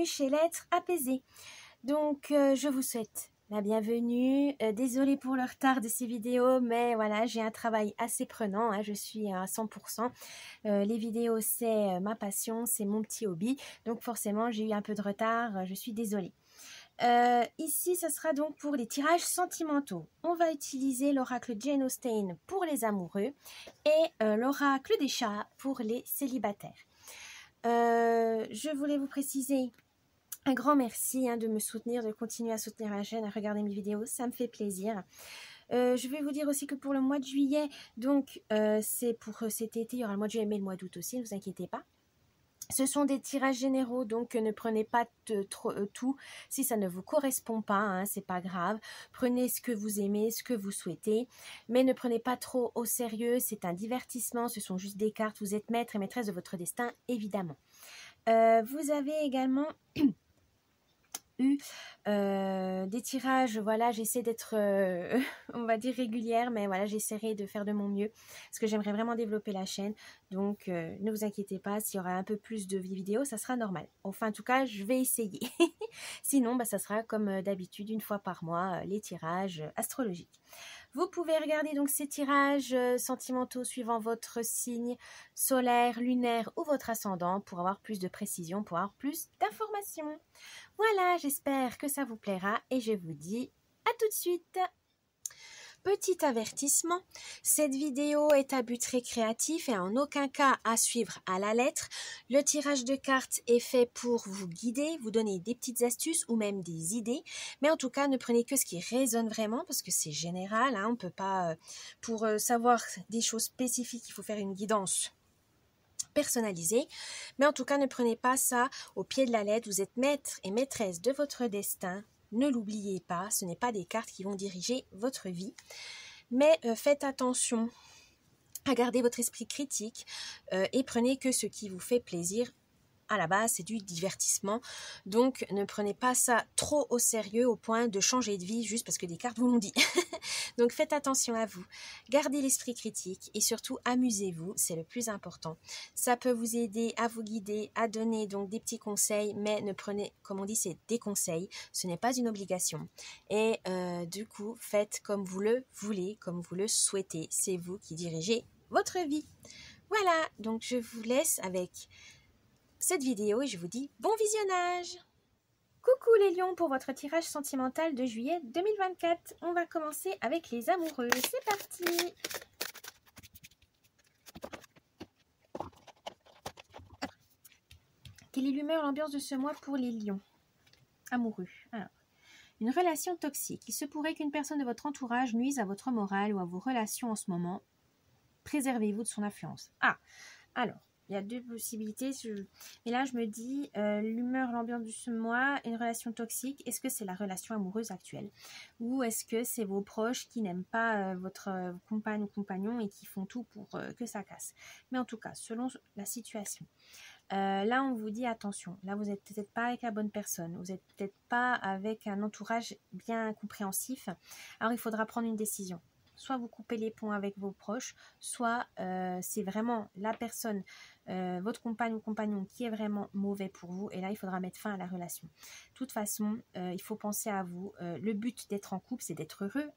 bienvenue chez l'être apaisé. Donc je vous souhaite la bienvenue. Désolée pour le retard de ces vidéos, mais voilà, j'ai un travail assez prenant, hein, je suis à 100%. Les vidéos, c'est ma passion, c'est mon petit hobby, donc forcément j'ai eu un peu de retard, je suis désolée. Ici, ce sera donc pour les tirages sentimentaux. On va utiliser l'oracle Jane Austen pour les amoureux et l'oracle des chats pour les célibataires. Je voulais vous préciser un grand merci de me soutenir, de continuer à soutenir la chaîne, à regarder mes vidéos, ça me fait plaisir. Je vais vous dire aussi que pour le mois de juillet, donc c'est pour cet été, il y aura le mois de juillet mais le mois d'août aussi, ne vous inquiétez pas. Ce sont des tirages généraux, donc ne prenez pas tout si ça ne vous correspond pas, hein, c'est pas grave. Prenez ce que vous aimez, ce que vous souhaitez, mais ne prenez pas trop au sérieux, c'est un divertissement, ce sont juste des cartes, vous êtes maître et maîtresse de votre destin, évidemment. Vous avez également eu des tirages, voilà, j'essaie d'être, on va dire régulière, mais voilà, j'essaierai de faire de mon mieux, parce que j'aimerais vraiment développer la chaîne, donc ne vous inquiétez pas, s'il y aura un peu plus de vidéos, ça sera normal. Enfin, en tout cas, je vais essayer. Sinon, ça sera comme d'habitude, une fois par mois, les tirages astrologiques. Vous pouvez regarder donc ces tirages sentimentaux suivant votre signe solaire, lunaire ou votre ascendant pour avoir plus de précision, pour avoir plus d'informations. Voilà, j'espère que ça vous plaira et je vous dis à tout de suite. Petit avertissement, cette vidéo est à but récréatif et en aucun cas à suivre à la lettre. Le tirage de cartes est fait pour vous guider, vous donner des petites astuces ou même des idées. Mais en tout cas, ne prenez que ce qui résonne vraiment parce que c'est général. On ne peut pas, pour savoir des choses spécifiques, il faut faire une guidance personnalisée. Mais en tout cas, ne prenez pas ça au pied de la lettre. Vous êtes maître et maîtresse de votre destin. Ne l'oubliez pas, ce n'est pas des cartes qui vont diriger votre vie. Mais faites attention à garder votre esprit critique et prenez que ce qui vous fait plaisir. À la base, c'est du divertissement. Donc, ne prenez pas ça trop au sérieux au point de changer de vie juste parce que des cartes vous l'ont dit. Donc, faites attention à vous. Gardez l'esprit critique et surtout, amusez-vous. C'est le plus important. Ça peut vous aider à vous guider, à donner donc des petits conseils, mais ne prenez, comme on dit, c'est des conseils. Ce n'est pas une obligation. Et du coup, faites comme vous le voulez, comme vous le souhaitez. C'est vous qui dirigez votre vie. Voilà, donc je vous laisse avec cette vidéo et je vous dis bon visionnage. Coucou les lions pour votre tirage sentimental de juillet 2024. On va commencer avec les amoureux. C'est parti. Quelle est l'humeur, l'ambiance de ce mois pour les lions amoureux? Alors, une relation toxique. Il se pourrait qu'une personne de votre entourage nuise à votre morale ou à vos relations en ce moment. Préservez-vous de son influence. Alors. Il y a deux possibilités. Et là, je me dis, l'humeur, l'ambiance de ce mois, une relation toxique, est-ce que c'est la relation amoureuse actuelle? Ou est-ce que c'est vos proches qui n'aiment pas votre compagne ou compagnon et qui font tout pour que ça casse? Mais en tout cas, selon la situation. Là, on vous dit attention. Là, vous n'êtes peut-être pas avec la bonne personne. Vous n'êtes peut-être pas avec un entourage bien compréhensif. Alors, il faudra prendre une décision. Soit vous coupez les ponts avec vos proches, soit c'est vraiment la personne, votre compagne ou compagnon qui est vraiment mauvais pour vous. Et là, il faudra mettre fin à la relation. De toute façon, il faut penser à vous. Le but d'être en couple, c'est d'être heureux.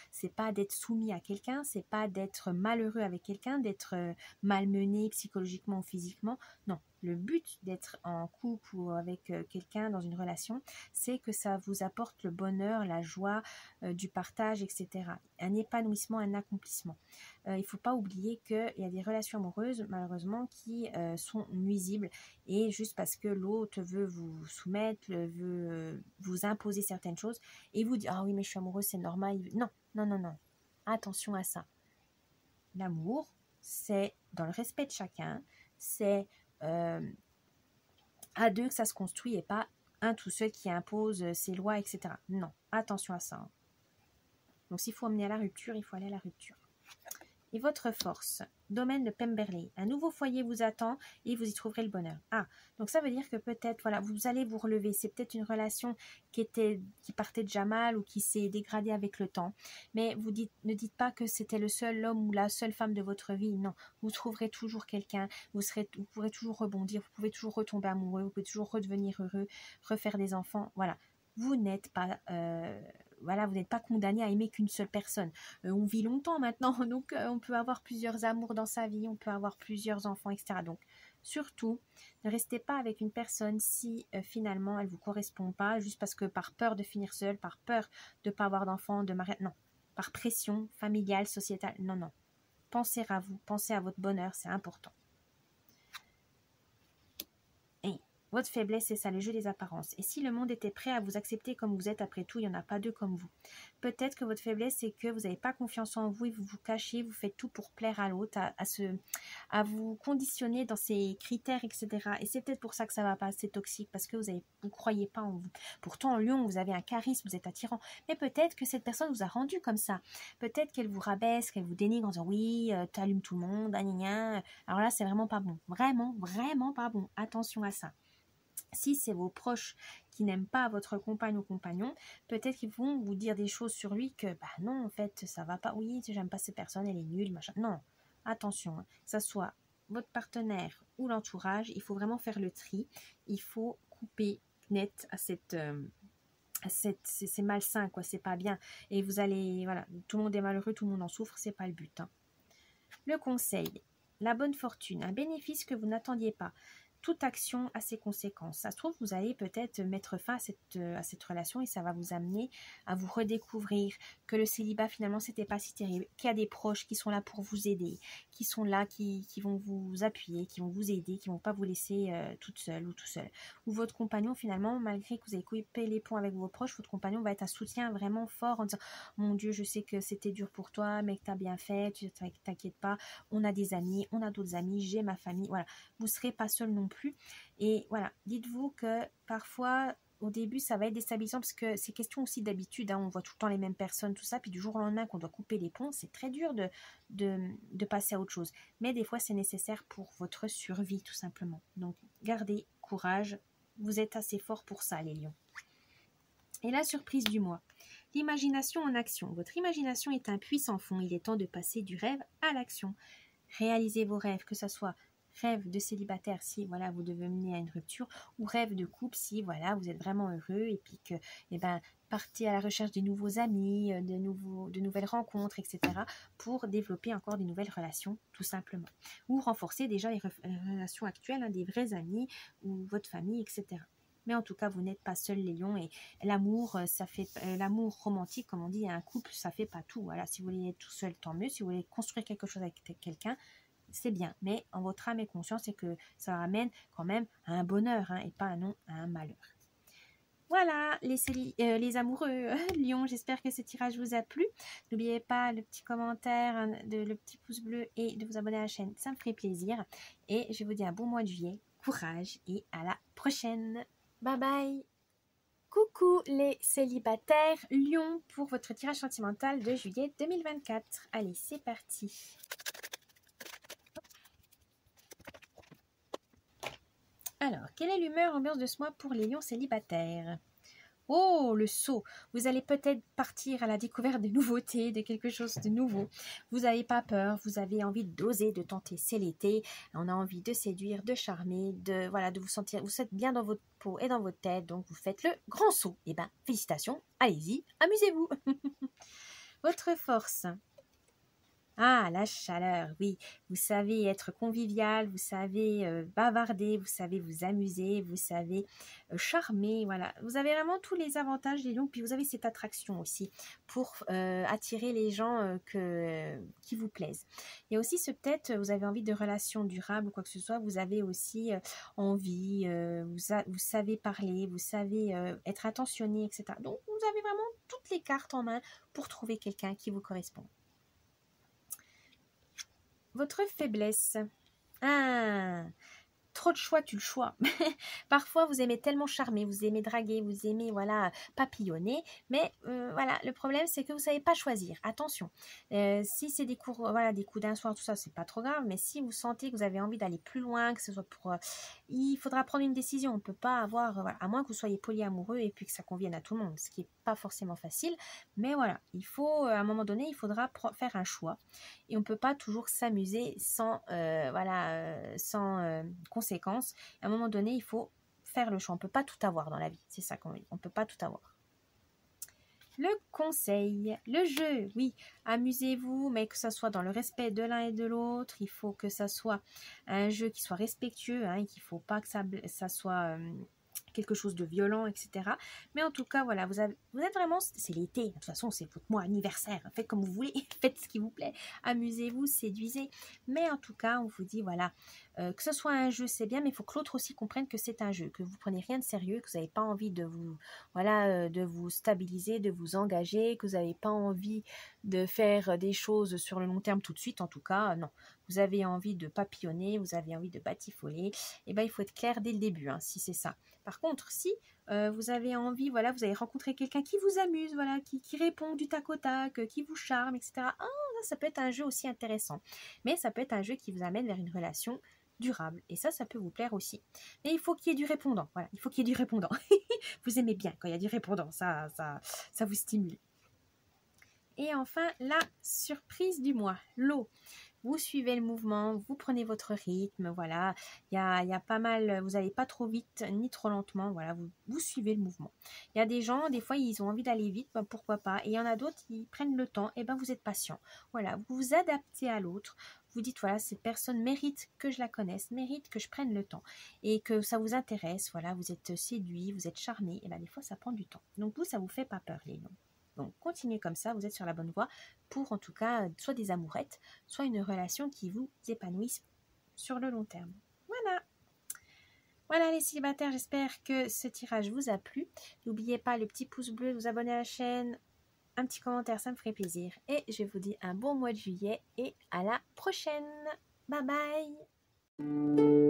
C'est pas d'être soumis à quelqu'un. C'est pas d'être malheureux avec quelqu'un, d'être malmené psychologiquement ou physiquement. Non. Le but d'être en couple ou avec quelqu'un dans une relation, c'est que ça vous apporte le bonheur, la joie, du partage, etc. Un épanouissement, un accomplissement. Il ne faut pas oublier qu'il y a des relations amoureuses, malheureusement, qui sont nuisibles et juste parce que l'autre veut vous soumettre, veut vous imposer certaines choses et vous dit « Ah oui, mais je suis amoureuse, c'est normal. » Non, non, non, non. Attention à ça. L'amour, c'est dans le respect de chacun, c'est à deux que ça se construit et pas un tout seul qui impose ses lois, etc. Non, attention à ça. Donc s'il faut amener à la rupture, il faut aller à la rupture. Et votre force, domaine de Pemberley. Un nouveau foyer vous attend et vous y trouverez le bonheur. Ah, donc ça veut dire que peut-être, voilà, vous allez vous relever. C'est peut-être une relation qui partait déjà mal ou qui s'est dégradée avec le temps. Mais ne dites pas que c'était le seul homme ou la seule femme de votre vie. Non, vous trouverez toujours quelqu'un. Vous pourrez toujours rebondir. Vous pouvez toujours retomber amoureux. Vous pouvez toujours redevenir heureux, refaire des enfants. Voilà. Vous n'êtes pas... voilà, vous n'êtes pas condamné à aimer qu'une seule personne. On vit longtemps maintenant, donc on peut avoir plusieurs amours dans sa vie, on peut avoir plusieurs enfants, etc. Donc, surtout, ne restez pas avec une personne si finalement elle ne vous correspond pas, juste parce que par peur de finir seul, par peur de ne pas avoir d'enfants, de mariage, non. Par pression familiale, sociétale, non, non. Pensez à vous, pensez à votre bonheur, c'est important. Votre faiblesse, c'est ça, le jeu des apparences. Et si le monde était prêt à vous accepter comme vous êtes, après tout, il n'y en a pas deux comme vous. Peut-être que votre faiblesse, c'est que vous n'avez pas confiance en vous et vous vous cachez, vous faites tout pour plaire à l'autre, à vous conditionner dans ces critères, etc. Et c'est peut-être pour ça que ça ne va pas, c'est toxique, parce que vous ne croyez pas en vous. Pourtant, en Lion, vous avez un charisme, vous êtes attirant. Mais peut-être que cette personne vous a rendu comme ça. Peut-être qu'elle vous rabaisse, qu'elle vous dénigre en disant oui, tu allumes tout le monde, gna. Alors là, c'est vraiment pas bon. Vraiment, vraiment pas bon. Attention à ça. Si c'est vos proches qui n'aiment pas votre compagne ou compagnon, peut-être qu'ils vont vous dire des choses sur lui que, bah non, en fait, ça va pas, oui, j'aime pas cette personne, elle est nulle, machin. Non, attention, que ça soit votre partenaire ou l'entourage, il faut vraiment faire le tri, il faut couper net à c'est malsain, quoi, c'est pas bien. Et vous allez, voilà, tout le monde est malheureux, tout le monde en souffre, c'est pas le but. Hein. Le conseil, la bonne fortune, un bénéfice que vous n'attendiez pas. Toute action a ses conséquences. Ça se trouve, vous allez peut-être mettre fin à cette relation et ça va vous amener à vous redécouvrir que le célibat finalement c'était pas si terrible, qu'il y a des proches qui sont là pour vous aider, qui sont là, qui vont vous appuyer, qui vont vous aider, qui vont pas vous laisser toute seule ou tout seul. Ou votre compagnon finalement, malgré que vous avez coupé les ponts avec vos proches, votre compagnon va être un soutien vraiment fort en disant « Mon Dieu, je sais que c'était dur pour toi, mais que tu as bien fait, tu t'inquiètes pas, on a des amis, on a d'autres amis, j'ai ma famille. » Voilà, vous serez pas seul non plus. Et voilà, dites-vous que parfois, au début, ça va être déstabilisant parce que c'est question aussi d'habitude. Hein, on voit tout le temps les mêmes personnes, tout ça. Puis du jour au lendemain qu'on doit couper les ponts, c'est très dur de passer à autre chose. Mais des fois, c'est nécessaire pour votre survie, tout simplement. Donc, gardez courage. Vous êtes assez fort pour ça, les lions. Et la surprise du mois. L'imagination en action. Votre imagination est un puissant fond. Il est temps de passer du rêve à l'action. Réalisez vos rêves, que ce soit rêve de célibataire si voilà vous devez mener à une rupture ou rêve de couple si voilà vous êtes vraiment heureux et puis que partez à la recherche de nouveaux amis, de nouvelles rencontres, etc. pour développer encore de nouvelles relations tout simplement ou renforcer déjà les relations actuelles, hein, des vrais amis ou votre famille, etc. Mais en tout cas, vous n'êtes pas seuls les lions et l'amour, ça fait l'amour romantique, comme on dit, un couple, ça fait pas tout. Voilà, si vous voulez être tout seul, tant mieux. Si vous voulez construire quelque chose avec quelqu'un, c'est bien, mais en votre âme et conscience, c'est que ça ramène quand même à un bonheur hein, et pas à un malheur. Voilà les amoureux Lion, j'espère que ce tirage vous a plu. N'oubliez pas le petit commentaire, le petit pouce bleu et de vous abonner à la chaîne, ça me ferait plaisir. Et je vous dis un bon mois de juillet, courage et à la prochaine. Bye bye. Coucou les célibataires Lion pour votre tirage sentimental de juillet 2024. Allez, c'est parti. Alors, quelle est l'humeur ambiance de ce mois pour les lions célibataires? Oh, le saut. Vous allez peut-être partir à la découverte de nouveautés, de quelque chose de nouveau. Vous n'avez pas peur, vous avez envie d'oser, de tenter. C'est l'été, on a envie de séduire, de charmer, de vous sentir, vous êtes bien dans votre peau et dans votre tête, donc vous faites le grand saut. Eh bien, félicitations, allez-y, amusez-vous. Votre force. Ah, la chaleur, oui. Vous savez être convivial, vous savez bavarder, vous savez vous amuser, vous savez charmer, voilà. Vous avez vraiment tous les avantages des lions, puis vous avez cette attraction aussi pour attirer les gens qui vous plaisent. Il y a aussi peut-être, vous avez envie de relations durables ou quoi que ce soit, vous avez aussi envie, vous savez parler, vous savez être attentionné, etc. Donc, vous avez vraiment toutes les cartes en main pour trouver quelqu'un qui vous correspond. Votre faiblesse. Ah, trop de choix, tu le choix. Parfois, vous aimez tellement charmer, vous aimez draguer, vous aimez, voilà, papillonner. Mais voilà, le problème, c'est que vous ne savez pas choisir. Attention, si c'est des cours, voilà, des coups d'un soir, tout ça, c'est pas trop grave. Mais si vous sentez que vous avez envie d'aller plus loin, que ce soit pour... il faudra prendre une décision. On ne peut pas avoir... voilà, à moins que vous soyez polyamoureux et puis que ça convienne à tout le monde, ce qui n'est pas forcément facile. Mais voilà, il faut, à un moment donné, il faudra faire un choix. Et on ne peut pas toujours s'amuser sans, sans conséquences. À un moment donné, il faut faire le choix. On ne peut pas tout avoir dans la vie. C'est ça qu'on dit. On ne peut pas tout avoir. Le conseil, le jeu, oui, amusez-vous, mais que ça soit dans le respect de l'un et de l'autre. Il faut que ça soit un jeu qui soit respectueux, hein, qu'il ne faut pas que ça soit quelque chose de violent, etc. Mais en tout cas, voilà, vous êtes vraiment, c'est l'été, de toute façon, c'est votre mois anniversaire, faites comme vous voulez, faites ce qui vous plaît, amusez-vous, séduisez. Mais en tout cas, on vous dit, voilà, que ce soit un jeu, c'est bien, mais il faut que l'autre aussi comprenne que c'est un jeu, que vous prenez rien de sérieux, que vous n'avez pas envie de vous, voilà, de vous stabiliser, de vous engager, que vous n'avez pas envie de faire des choses sur le long terme tout de suite, en tout cas, non. Vous avez envie de papillonner, vous avez envie de batifoler, et ben il faut être clair dès le début, hein, si c'est ça. Par contre, si vous avez envie, voilà, vous avez rencontré quelqu'un qui vous amuse, voilà, qui répond du tac au tac, qui vous charme, etc. Ah, ça peut être un jeu aussi intéressant. Mais ça peut être un jeu qui vous amène vers une relation durable. Et ça peut vous plaire aussi. Mais il faut qu'il y ait du répondant. Voilà, il faut qu'il y ait du répondant. Vous aimez bien quand il y a du répondant. Ça vous stimule. Et enfin, la surprise du mois, l'eau. Vous suivez le mouvement, vous prenez votre rythme, voilà, il y a pas mal, vous n'allez pas trop vite ni trop lentement, voilà, vous suivez le mouvement. Il y a des gens, des fois, ils ont envie d'aller vite, ben pourquoi pas, et il y en a d'autres, ils prennent le temps, et ben vous êtes patient. Voilà, vous vous adaptez à l'autre, vous dites, voilà, cette personne mérite que je la connaisse, mérite que je prenne le temps, et que ça vous intéresse, voilà, vous êtes séduit, vous êtes charmé, et ben des fois, ça prend du temps. Donc vous, ça vous fait pas peur, les noms. Donc, continuez comme ça, vous êtes sur la bonne voie pour, en tout cas, soit des amourettes, soit une relation qui vous épanouisse sur le long terme. Voilà. Voilà les célibataires, j'espère que ce tirage vous a plu. N'oubliez pas le petit pouce bleu, de vous abonner à la chaîne, un petit commentaire, ça me ferait plaisir. Et je vous dis un bon mois de juillet et à la prochaine. Bye bye.